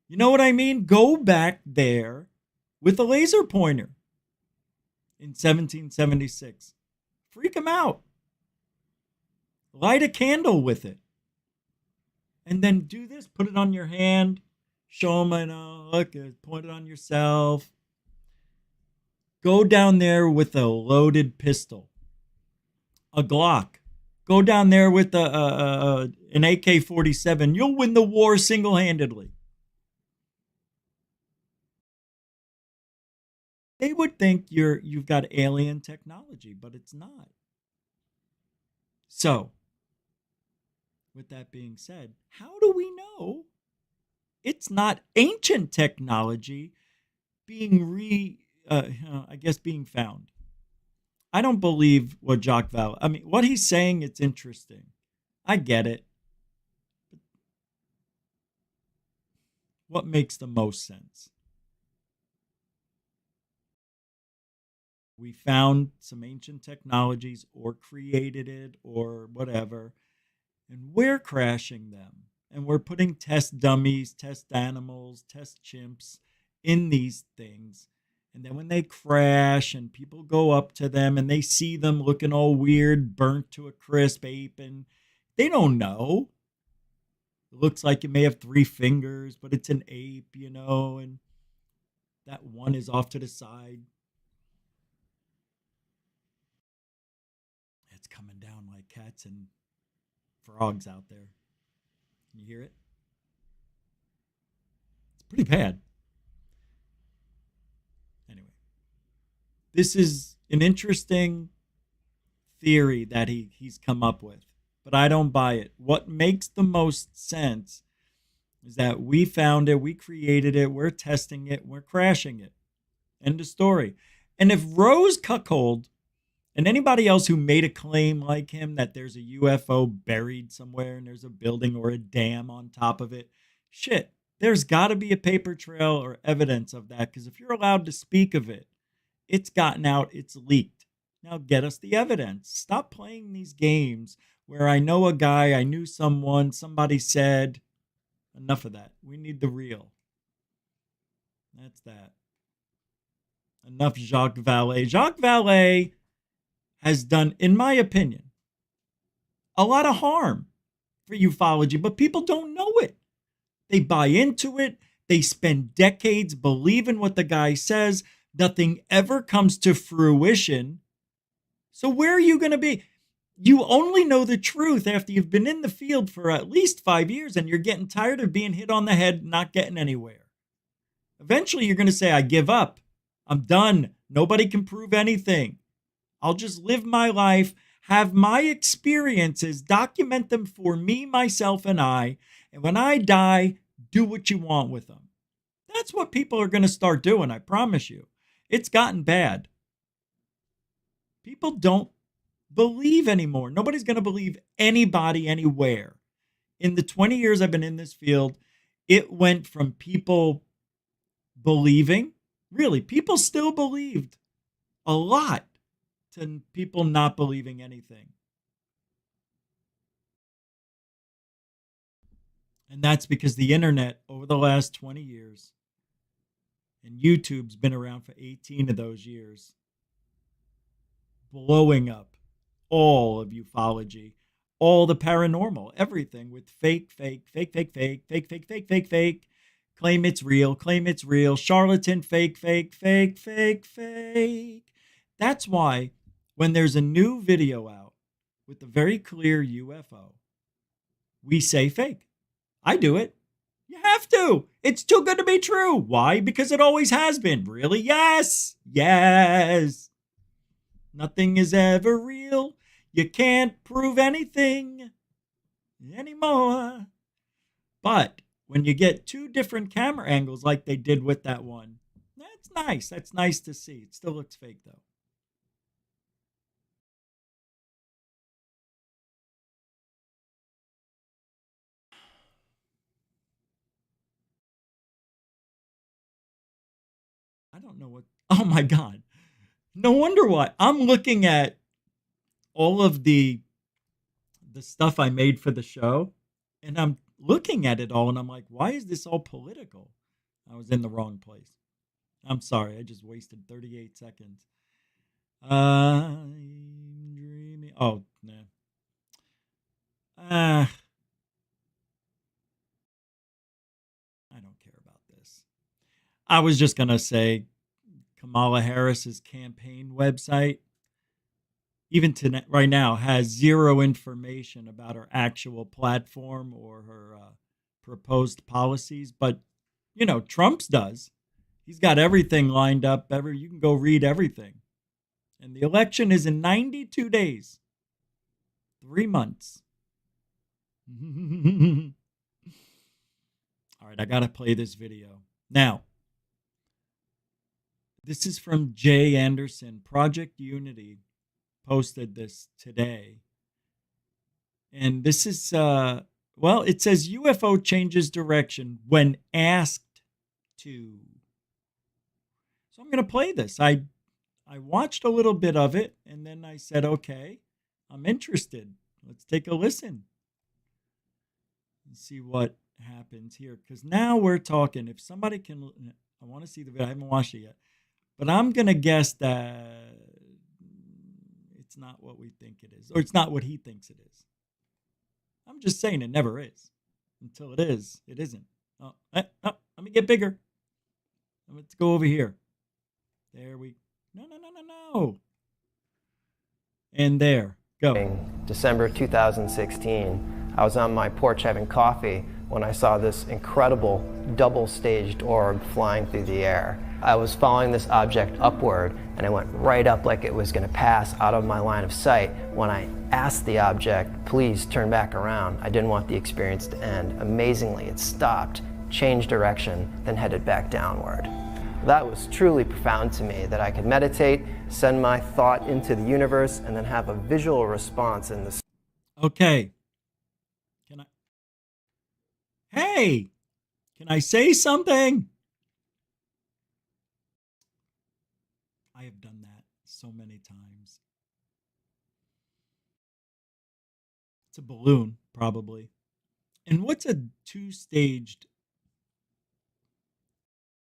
You know what I mean? Go back there with a laser pointer in 1776. Freak him out. Light a candle with it. And then do this. Put it on your hand. Show them, look, point it on yourself. Go down there with a loaded pistol. A Glock. Go down there with an AK-47. You'll win the war single-handedly. They would think you've got alien technology, but it's not. So, with that being said, how do we know it's not ancient technology being being found? I don't believe what Jacques Vallée, I mean, what he's saying, it's interesting. I get it. What makes the most sense? We found some ancient technologies or created it or whatever, and we're crashing them. And we're putting test dummies, test animals, test chimps in these things. And then when they crash and people go up to them and they see them looking all weird, burnt to a crisp ape, and they don't know. It looks like it may have 3 fingers, but it's an ape, and that one is off to the side. It's coming down like cats and frogs out there. Can you hear it? It's pretty bad. Anyway, this is an interesting theory that he's come up with, but I don't buy it. What makes the most sense is that we found it, we created it, we're testing it, we're crashing it. End of story. And if Rose Cuckold and anybody else who made a claim like him that there's a UFO buried somewhere and there's a building or a dam on top of it, shit, there's got to be a paper trail or evidence of that, because if you're allowed to speak of it, it's gotten out, it's leaked. Now get us the evidence. Stop playing these games where I know a guy, I knew someone, somebody said. Enough of that. We need the real. That's that. Enough Jacques Vallée. Jacques Vallée has done, in my opinion, a lot of harm for ufology, but people don't know it. They buy into it. They spend decades believing what the guy says. Nothing ever comes to fruition. So where are you going to be? You only know the truth after you've been in the field for at least 5 years and you're getting tired of being hit on the head, not getting anywhere. Eventually you're going to say, I give up. I'm done. Nobody can prove anything. I'll just live my life, have my experiences, document them for me, myself, and I. And when I die, do what you want with them. That's what people are going to start doing, I promise you. It's gotten bad. People don't believe anymore. Nobody's going to believe anybody anywhere. In the 20 years I've been in this field, it went from people believing, really, people still believed a lot, to people not believing anything. And that's because the internet over the last 20 years, and YouTube's been around for 18 of those years, blowing up all of ufology, all the paranormal, everything with fake, claim it's real, charlatan, fake. That's why when there's a new video out with a very clear UFO, we say fake. I do it. You have to. It's too good to be true. Why? Because it always has been. Really? Yes. Nothing is ever real. You can't prove anything anymore. But when you get 2 different camera angles like they did with that one, that's nice. That's nice to see. It still looks fake, though. I don't know what. Oh my God. No wonder why. I'm looking at all of the stuff I made for the show, and I'm looking at it all, and I'm like, why is this all political? I was in the wrong place. I'm sorry. I just wasted 38 seconds. I'm dreaming. Oh, nah. I don't care about this. I was just going to say Kamala Harris's campaign website, even to right now, has zero information about her actual platform or her proposed policies. But, you know, Trump's does. He's got everything lined up. You can go read everything. And the election is in 92 days. 3 months. All right, I got to play this video. Now, this is from Jay Anderson. Project Unity posted this today. And this is, well, it says UFO changes direction when asked to. So I'm going to play this. I watched a little bit of it, and then I said, okay, I'm interested. Let's take a listen and see what happens here. Because now we're talking. If somebody can, I want to see the video. I haven't watched it yet. But I'm going to guess that it's not what we think it is. Or it's not what he thinks it is. I'm just saying it never is. Until it is, it isn't. Oh, let me get bigger. Let's go over here. There we No. And there. Go. December 2016, I was on my porch having coffee when I saw this incredible double-staged orb flying through the air. I was following this object upward, and it went right up like it was going to pass out of my line of sight. When I asked the object, please turn back around, I didn't want the experience to end. Amazingly, it stopped, changed direction, then headed back downward. That was truly profound to me, that I could meditate, send my thought into the universe, and then have a visual response in the... Okay. Hey! Can I say something? I have done that so many times. It's a balloon, probably. And what's a two-staged...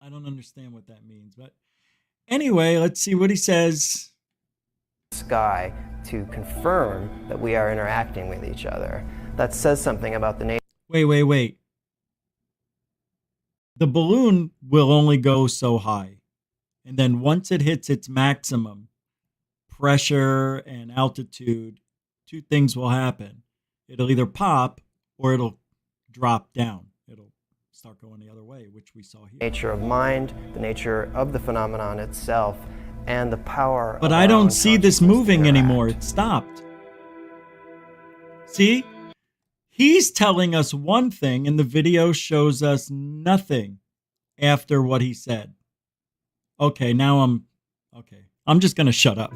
I don't understand what that means, but anyway, let's see what he says. Sky to confirm that we are interacting with each other. That says something about the nature. Wait. The balloon will only go so high. And then once it hits its maximum pressure and altitude, two things will happen. It'll either pop or it'll drop down. It'll start going the other way, which we saw here. Nature of mind, the nature of the phenomenon itself, and the power. But I don't see this moving anymore. It stopped. See? He's telling us one thing, and the video shows us nothing after what he said. Okay, now I'm just going to shut up.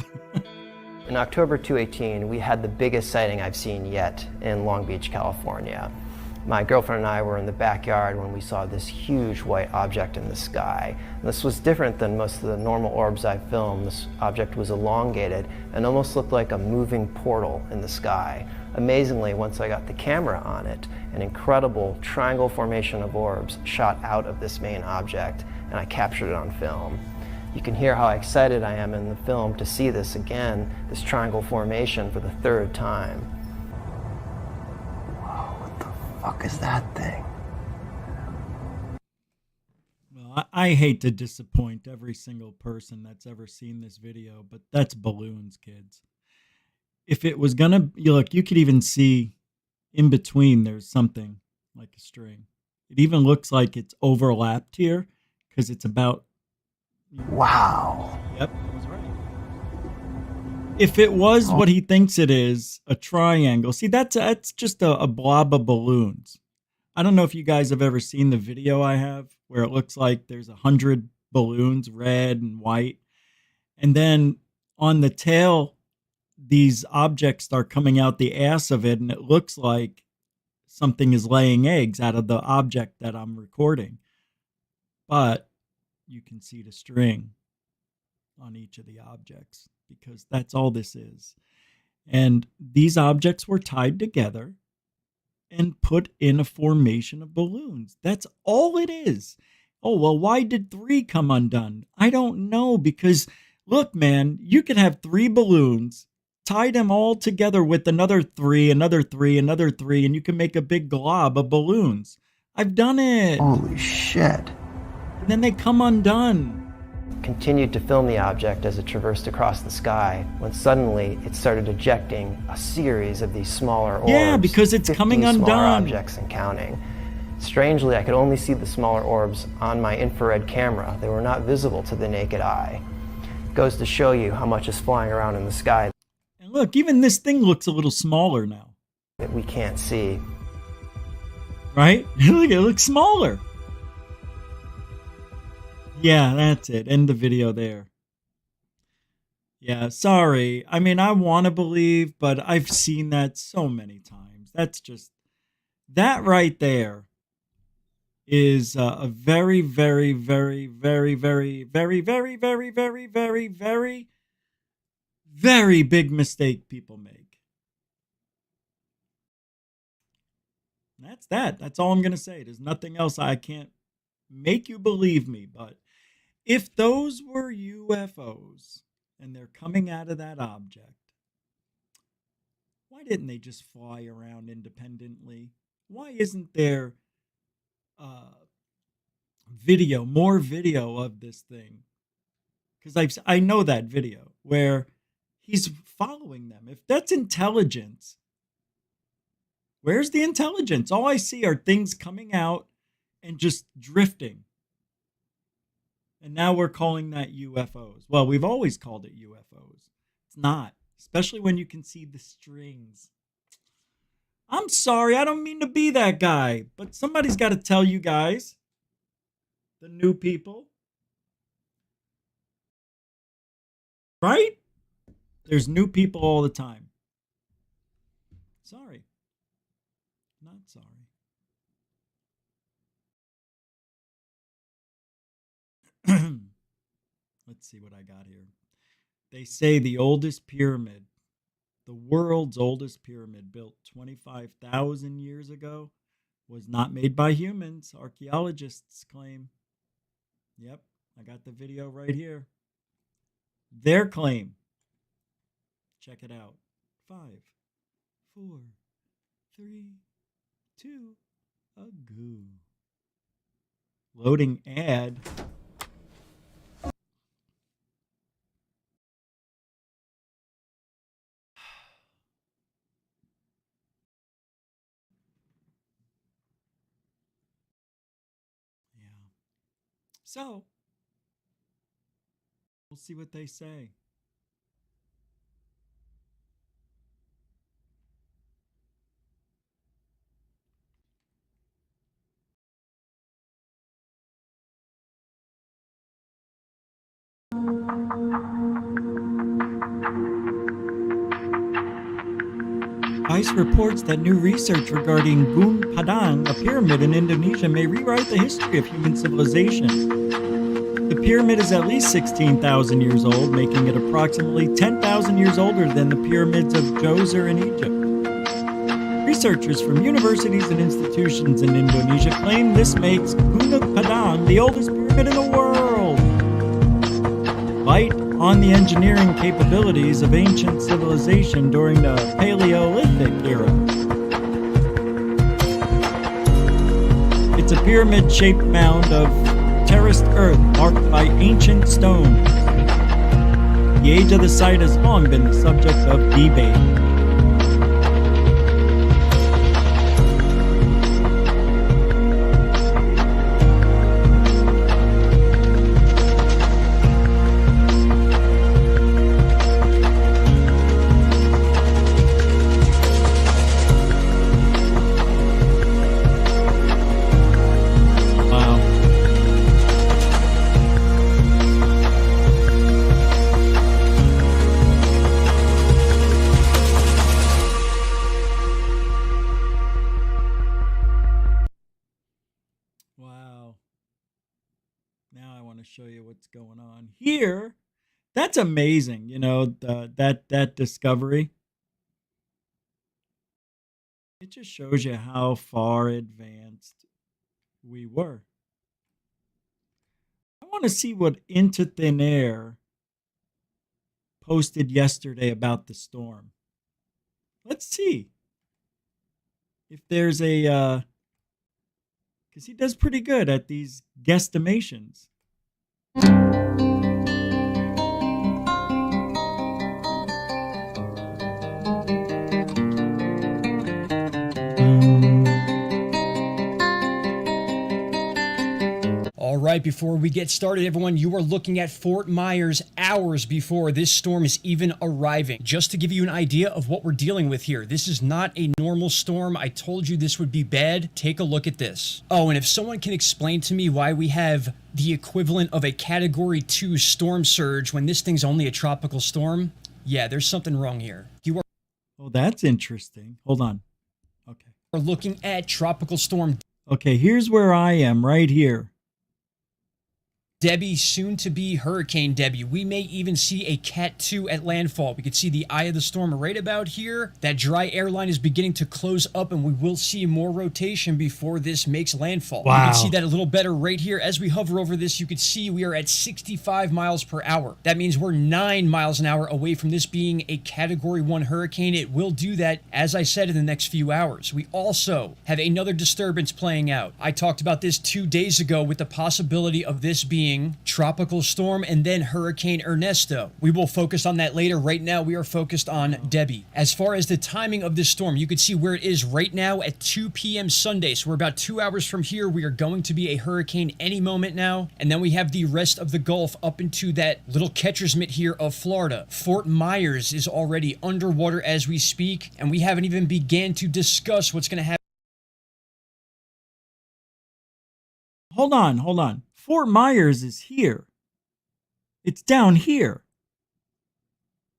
In October 2018, we had the biggest sighting I've seen yet in Long Beach, California. My girlfriend and I were in the backyard when we saw this huge white object in the sky. And this was different than most of the normal orbs I've filmed. This object was elongated and almost looked like a moving portal in the sky. Amazingly, once I got the camera on it, an incredible triangle formation of orbs shot out of this main object, and I captured it on film. You can hear how excited I am in the film to see this again, this triangle formation for the third time. Whoa, what the fuck is that thing? Well, I hate to disappoint every single person that's ever seen this video, but that's balloons, kids. If it was gonna, look, you could even see in between there's something like a string. It even looks like it's overlapped here because it's about... Wow. Yep, I was right. If it was what he thinks it is, a triangle. See, that's just a blob of balloons. I don't know if you guys have ever seen the video I have where it looks like there's 100 balloons, red and white. And then on the tail, these objects start coming out the ass of it, and it looks like something is laying eggs out of the object that I'm recording. But you can see the string on each of the objects because that's all this is. And these objects were tied together and put in a formation of balloons. That's all it is. Oh, well, why did 3 come undone? I don't know, because look, man, you could have 3 balloons tie them all together with another 3, another 3, another 3, and you can make a big glob of balloons. I've done it. Holy shit. And then they come undone. Continued to film the object as it traversed across the sky when suddenly it started ejecting a series of these smaller orbs. Yeah, because it's 50 coming smaller undone. Objects and counting. Strangely, I could only see the smaller orbs on my infrared camera. They were not visible to the naked eye. Goes to show you how much is flying around in the sky. And look, even this thing looks a little smaller now. That we can't see. Right? Look, it looks smaller. Yeah, that's it. End the video there. Yeah, sorry. I mean, I want to believe, but I've seen that so many times. That's just, that right there is a very, very, very, very, very, very, very, very, very, very, very, very big mistake people make. That's that. That's all I'm going to say. There's nothing else. I can't make you believe me, but if those were UFOs and they're coming out of that object, why didn't they just fly around independently? Why isn't there more video of this thing? Because I know that video where he's following them. If that's intelligence, where's the intelligence? All I see are things coming out and just drifting. And now we're calling that UFOs. Well, we've always called it UFOs. It's not, especially when you can see the strings. I'm sorry, I don't mean to be that guy, but somebody's got to tell you guys, the new people. Right? There's new people all the time. Sorry. Not sorry. Let's see what I got here. They say the oldest pyramid, the world's oldest pyramid, built 25,000 years ago, was not made by humans, archaeologists claim. Yep, I got the video right here. Their claim. Check it out. 5, 4, 3, 2, a goo. Loading ad. So, we'll see what they say. ICE reports that new research regarding Gunung Padang, a pyramid in Indonesia, may rewrite the history of human civilization. The pyramid is at least 16,000 years old, making it approximately 10,000 years older than the pyramids of Djoser in Egypt. Researchers from universities and institutions in Indonesia claim this makes Gunung Padang the oldest pyramid in the world. Light on the engineering capabilities of ancient civilization during the Paleolithic era. It's a pyramid-shaped mound of terraced earth marked by ancient stones. The age of the site has long been the subject of debate. Show you what's going on here. That's amazing, you know, that discovery. It just shows you how far advanced we were. I want to see what Into Thin Air posted yesterday about the storm. Let's see if there's a, because he does pretty good at these guesstimations. All right, before we get started, everyone, you are looking at Fort Myers hours before this storm is even arriving. Just to give you an idea of what we're dealing with here, this is not a normal storm. I told you this would be bad. Take a look at this. Oh, and if someone can explain to me why we have the equivalent of a Category 2 storm surge when this thing's only a tropical storm, yeah, there's something wrong here. You are Oh, that's interesting. Hold on. Okay. We're looking at tropical storm Okay, here's where I am, right here. Debbie, soon to be Hurricane Debbie. We may even see a Cat 2 at landfall. We can see the eye of the storm right about here. That dry air line is beginning to close up, and we will see more rotation before this makes landfall. Wow. You can see that a little better right here. As we hover over this, you can see we are at 65 miles per hour. That means we're 9 miles an hour away from this being a Category 1 hurricane. It will do that, as I said, in the next few hours. We also have another disturbance playing out. I talked about this 2 days ago with the possibility of this being Tropical Storm and then Hurricane Ernesto. We will focus on that later. Right now, we are focused on Debbie. As far as the timing of this storm, you can see where it is right now at 2 p.m. Sunday. So we're about 2 hours from here. We are going to be a hurricane any moment now. And then we have the rest of the Gulf up into that little catcher's mitt here of Florida. Fort Myers is already underwater as we speak, and we haven't even began to discuss what's going to happen. Hold on. Fort Myers is here. It's down here.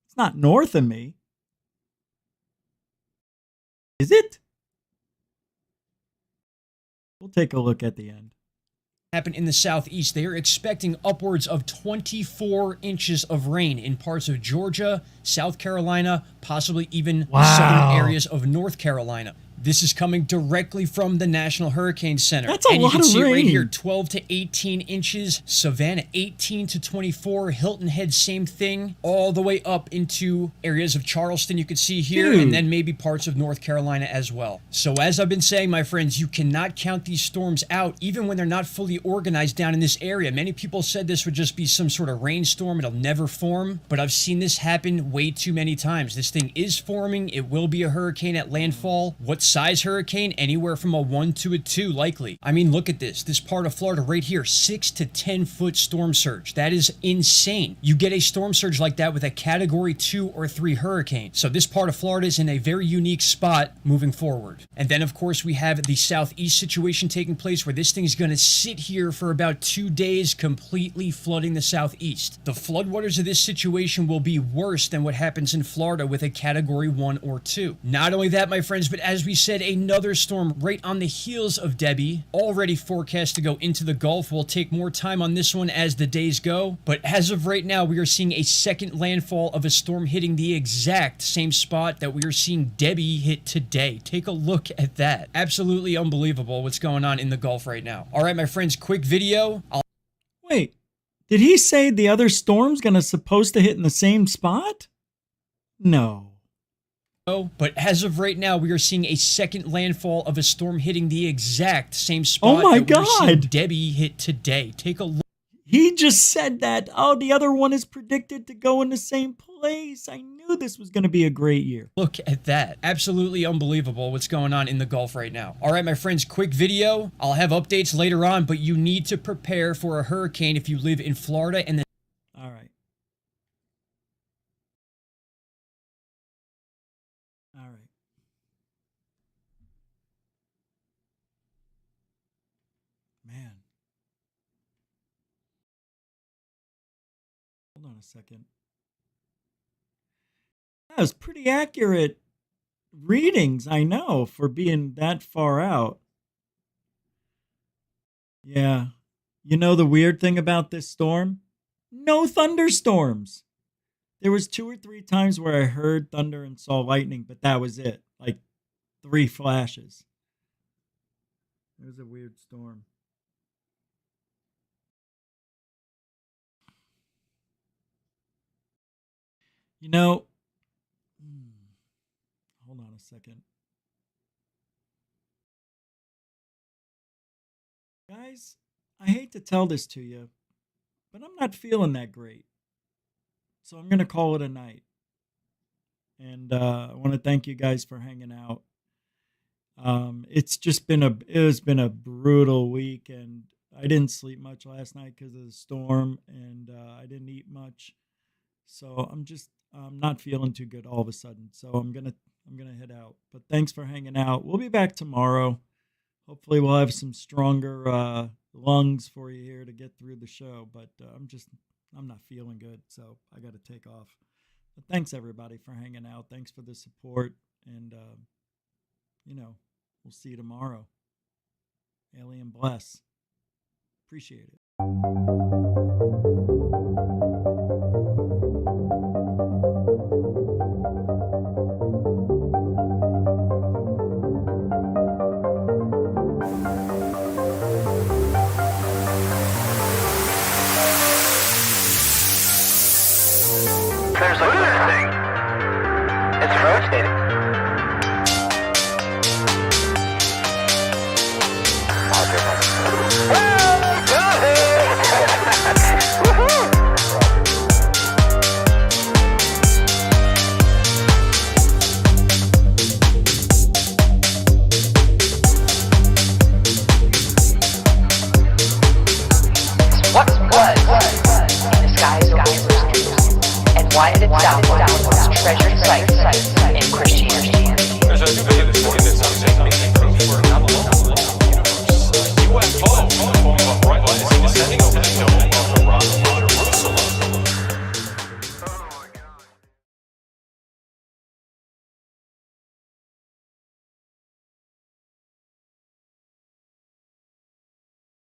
It's not north of me. Is it? We'll take a look at the end. Happen in the southeast. They are expecting upwards of 24 inches of rain in parts of Georgia, South Carolina, possibly even southern areas of North Carolina. This is coming directly from the National Hurricane Center. That's a lot of rain. And you can see it right here, 12 to 18 inches. Savannah, 18 to 24. Hilton Head, same thing. All the way up into areas of Charleston, you can see here, and then maybe parts of North Carolina as well. So as I've been saying, my friends, you cannot count these storms out, even when they're not fully organized down in this area. Many people said this would just be some sort of rainstorm. It'll never form. But I've seen this happen way too many times. This thing is forming. It will be a hurricane at landfall. What size hurricane? Anywhere from a 1 to a 2 likely. I mean, look at this. This part of Florida right here, 6 to 10 foot storm surge. That is insane. You get a storm surge like that with a Category 2 or 3 hurricane. So this part of Florida is in a very unique spot moving forward. And then of course we have the southeast situation taking place where this thing is going to sit here for about 2 days, completely flooding the southeast. The floodwaters of this situation will be worse than what happens in Florida with a Category 1 or 2. Not only that, my friends, but as we said, another storm right on the heels of Debbie, already forecast to go into the Gulf. We'll take more time on this one as the days go, but as of right now, we are seeing a second landfall of a storm hitting the exact same spot that we are seeing Debbie hit today. Take a look at that. Absolutely unbelievable what's going on in the Gulf right now. All right, my friends, quick video. Wait, did he say the other storm's supposed to hit in the same spot? No. But as of right now, we are seeing a second landfall of a storm hitting the exact same spot Oh my that we're seeing God. Debbie hit today. Take a look. He just said that. Oh, the other one is predicted to go in the same place. I knew this was going to be a great year. Look at that. Absolutely unbelievable what's going on in the Gulf right now. All right, my friends, quick video. I'll have updates later on, but you need to prepare for a hurricane if you live in Florida and the All right. All right. Man. Hold on a second. That was pretty accurate readings, I know, for being that far out. Yeah. You know the weird thing about this storm? No thunderstorms. There was 2 or 3 times where I heard thunder and saw lightning, but that was it. Like 3 flashes. It was a weird storm. You know, hold on a second. Guys, I hate to tell this to you, but I'm not feeling that great. So I'm going to call it a night. And I want to thank you guys for hanging out. It has been a brutal week, and I didn't sleep much last night because of the storm, and I didn't eat much. So I'm not feeling too good all of a sudden. So I'm gonna head out. But thanks for hanging out. We'll be back tomorrow. Hopefully we'll have some stronger lungs for you here to get through the show. But I'm not feeling good, so I got to take off. But thanks everybody for hanging out. Thanks for the support, and we'll see you tomorrow. Alien bless. Appreciate it.